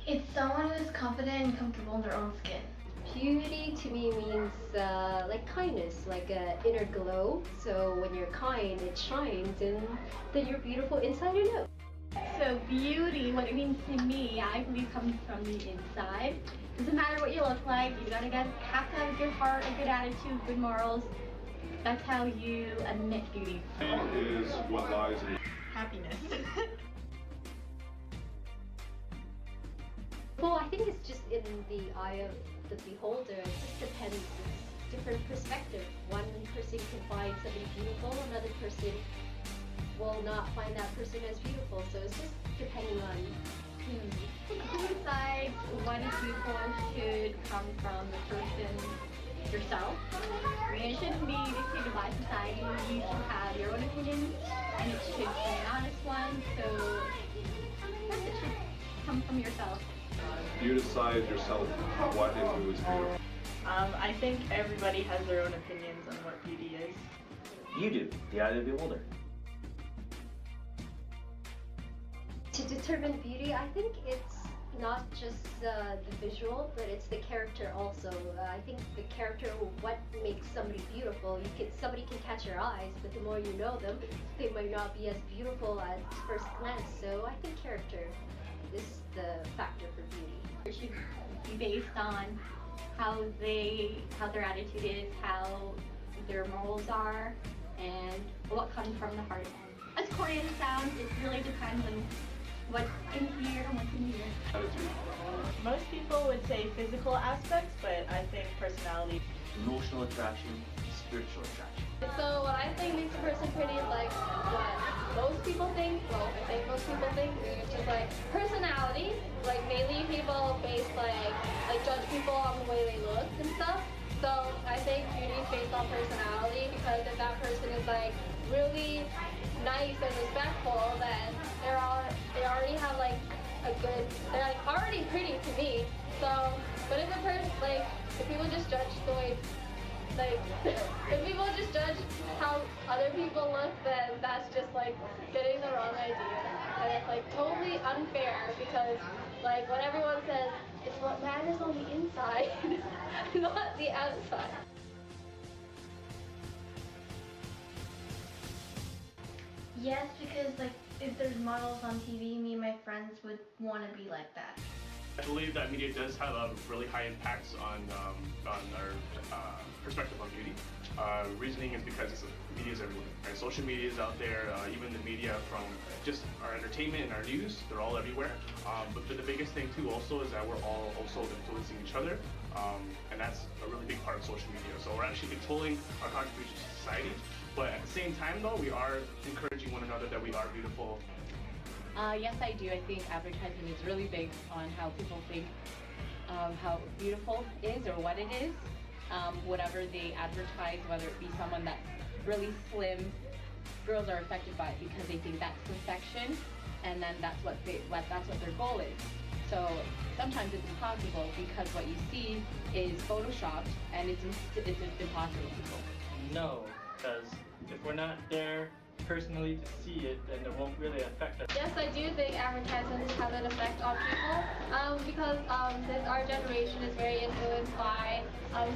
It's someone who's confident and comfortable in their own skin. Beauty to me means like kindness, like an inner glow. So when you're kind, it shines, and then you're beautiful inside and out. So beauty, what it means to me, I believe comes from the inside. Doesn't matter what you look like, you have to have a good heart, a good attitude, good morals. That's how you admit beauty. Is what lies in Happiness. Well, I think it's just in the eye of the beholder. It just depends. It's different perspective. One person can find somebody beautiful, another person will not find that person as beautiful. So it's just depending on Who decides what is beautiful should come from the person yourself. I mean, it shouldn't be dictated by society. You should have your own opinion, and it should be an honest one. So yes, it should come from yourself. you decide yourself what and who is beautiful. I think everybody has their own opinions on what beauty is. You do, the eye of the beholder. to determine beauty, I think it's not just the visual, but it's the character also. I think the character, what makes somebody beautiful, somebody can catch your eyes, but the more you know them, they might not be as beautiful at first glance. So I think character is the factor for beauty. It should be based on how their attitude is, how their morals are, and what comes from the heart. As corny as it sounds, it really depends on what's in here and what's in here. Attitude. Most people would say physical aspects, but I think personality. Emotional attraction, spiritual attraction. So what I think makes a person pretty is like what most people think, well I think most people think, which is like personality. Like mainly people judge people on the way they look and stuff. So I think beauty is based on personality, because if that person is like really nice and respectful, then they already have like they're like already pretty to me. So but if a person if people just judge the way if people just judge how other people look, then that's just like getting the wrong idea. And it's like totally unfair, because like what everyone says, it's what matters on the inside, not the outside. Yes, because like if there's models on TV, me and my friends would want to be like that. I believe that media does have a really high impact on our perspective on beauty. Reasoning is because media is everywhere. Right? Social media is out there. Even the media from just our entertainment and our news, they're all everywhere. But the biggest thing too also is that we're all also influencing each other, and that's a really big part of social media. So we're actually controlling our contribution to society. But at the same time though, we are encouraging one another that we are beautiful. Yes, I do. I think advertising is really big on how people think how beautiful is or what it is. Whatever they advertise, whether it be someone that's really slim, girls are affected by it because they think that's perfection, and then that's what their goal is. So sometimes it's impossible because what you see is photoshopped, and it's just impossible. No, because if we're not there personally to see it, then it won't really affect us. Yes, I do think advertisements have an effect on people, because our generation is very influenced by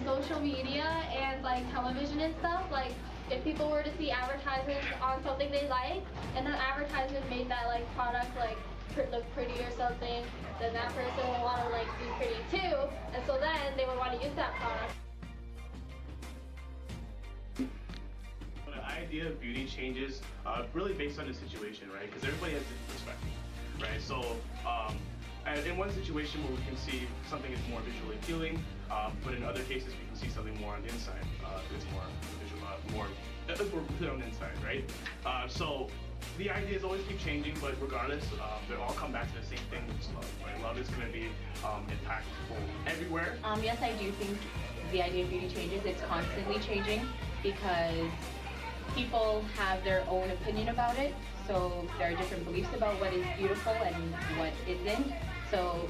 social media and like television and stuff. Like if people were to see advertisements on something they like, and that advertisement made that like product look pretty or something, then that person will want to like be pretty too, and so then they would want to use that product. The idea of beauty changes really based on the situation, right? Because everybody has different perspective, right? So in one situation where we can see something is more visually appealing, but in other cases we can see something more on the inside. It's more visual, more put on the inside, right? So the ideas always keep changing, but regardless, they all come back to the same thing, which is love, right? Love is going to be impactful everywhere. Yes, I do think the idea of beauty changes. It's constantly changing because people have their own opinion about it. So there are different beliefs about what is beautiful and what isn't. So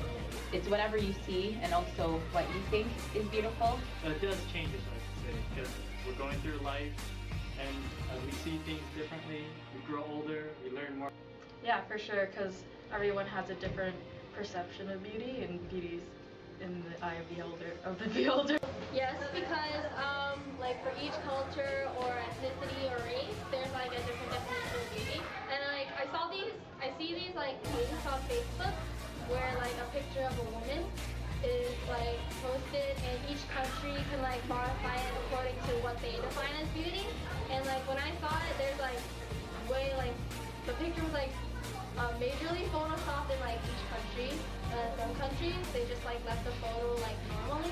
it's whatever you see and also what you think is beautiful. It does change it, I would say, because we're going through life and we see things differently. We grow older, we learn more. Yeah, for sure, because everyone has a different perception of beauty, and beauty's in the eye of the beholder. Yes, because like for each culture or ethnicity or race, there's like a different definition of beauty. And like I see these like memes on Facebook where like a picture of a woman is like posted, and each country can like modify it according to what they define as beauty. And like when I saw it, there's like the picture was like majorly photoshopped in like each country. Some countries they just like left the photo like normally,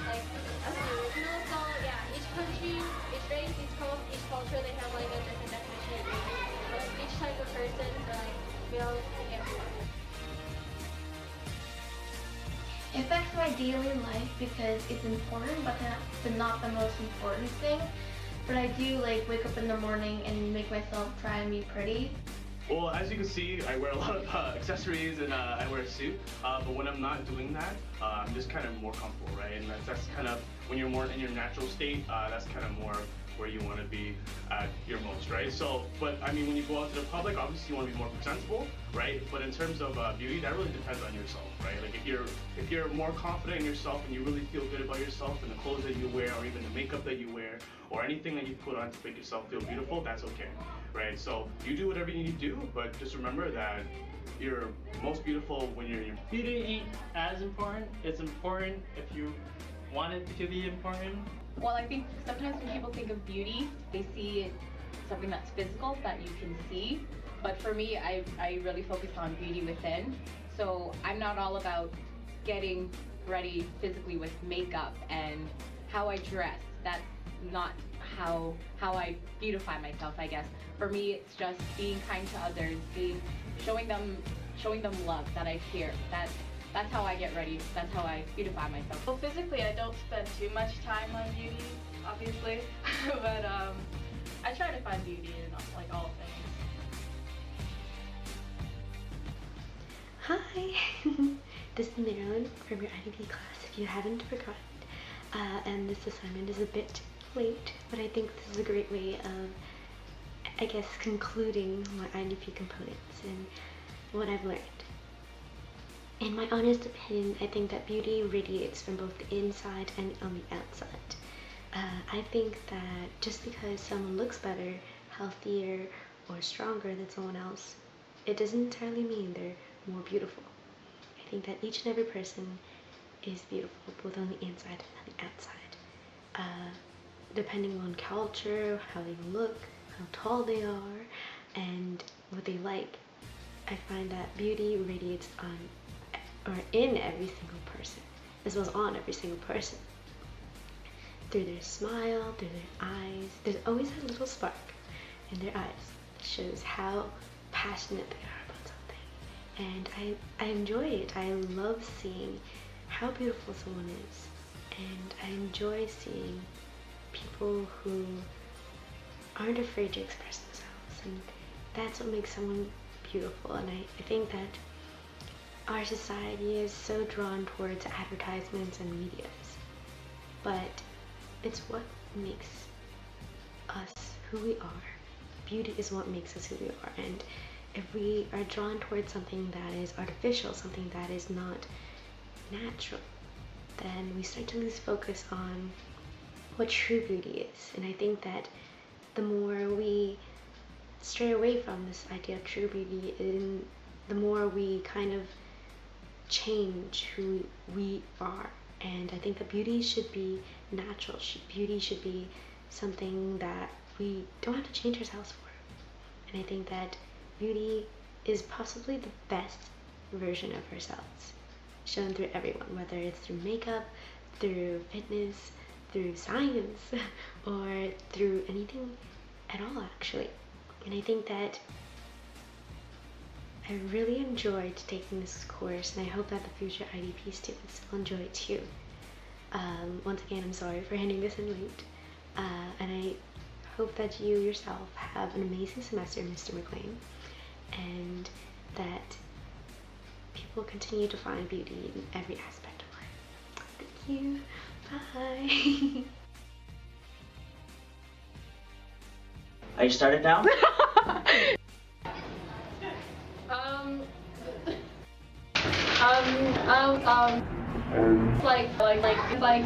like as the original. So yeah, each country, each race, each culture, they have like a different definition of beauty. But each type of person, like male and female. It affects my daily life because it's important, but not the most important thing. But I do like wake up in the morning and make myself try and be pretty. Well, as you can see, I wear a lot of accessories and I wear a suit. But when I'm not doing that, I'm just kind of more comfortable, right? And that's kind of when you're more in your natural state. That's kind of more where you want to be at your most, right? So, but I mean, when you go out to the public, obviously you want to be more presentable, right? But in terms of beauty, that really depends on yourself, right? Like if you're more confident in yourself and you really feel good about yourself and the clothes that you wear, or even the makeup that you wear, or anything that you put on to make yourself feel beautiful, that's okay, right? So you do whatever you need to do, but just remember that you're most beautiful when you're in your Beauty ain't as important. It's important if you want it to be important. Well, I think sometimes when people think of beauty, they see it something that's physical that you can see. But for me, I really focus on beauty within. So I'm not all about getting ready physically with makeup and how I dress. That's not how I beautify myself, I guess. For me, it's just being kind to others, showing them love, that I care. That's how I get ready. That's how I beautify myself. Well, physically, I don't spend too much time on beauty, obviously, but I try to find beauty in like all things. Hi, this is Marilyn from your IDP class, if you haven't forgotten. And this assignment is a bit late, but I think this is a great way of, I guess, concluding my IDP components and what I've learned. In my honest opinion, I think that beauty radiates from both the inside and on the outside. I think that just because someone looks better, healthier, or stronger than someone else, it doesn't entirely mean they're more beautiful. I think that each and every person is beautiful, both on the inside and on the outside. Depending on culture, how they look, how tall they are, and what they like, I find that beauty radiates on or in every single person, as well as on every single person. Through their smile, through their eyes, there's always a little spark in their eyes that shows how passionate they are about something. And I enjoy it. I love seeing how beautiful someone is. And I enjoy seeing people who aren't afraid to express themselves. And that's what makes someone beautiful. And I think that our society is so drawn towards advertisements and medias, but it's what makes us who we are. Beauty is what makes us who we are, and if we are drawn towards something that is artificial, something that is not natural, then we start to lose focus on what true beauty is. And I think that the more we stray away from this idea of true beauty, the more we kind of change who we are. And I think that beauty should be natural. Beauty should be something that we don't have to change ourselves for. And I think that beauty is possibly the best version of ourselves, shown through everyone, whether it's through makeup, through fitness, through science, or through anything at all, actually. And I think that I really enjoyed taking this course, and I hope that the future IDP students will enjoy it too. Once again, I'm sorry for handing this in late, and I hope that you yourself have an amazing semester, Mr. McLean, and that people continue to find beauty in every aspect of life. Thank you. Bye. Are you started now? like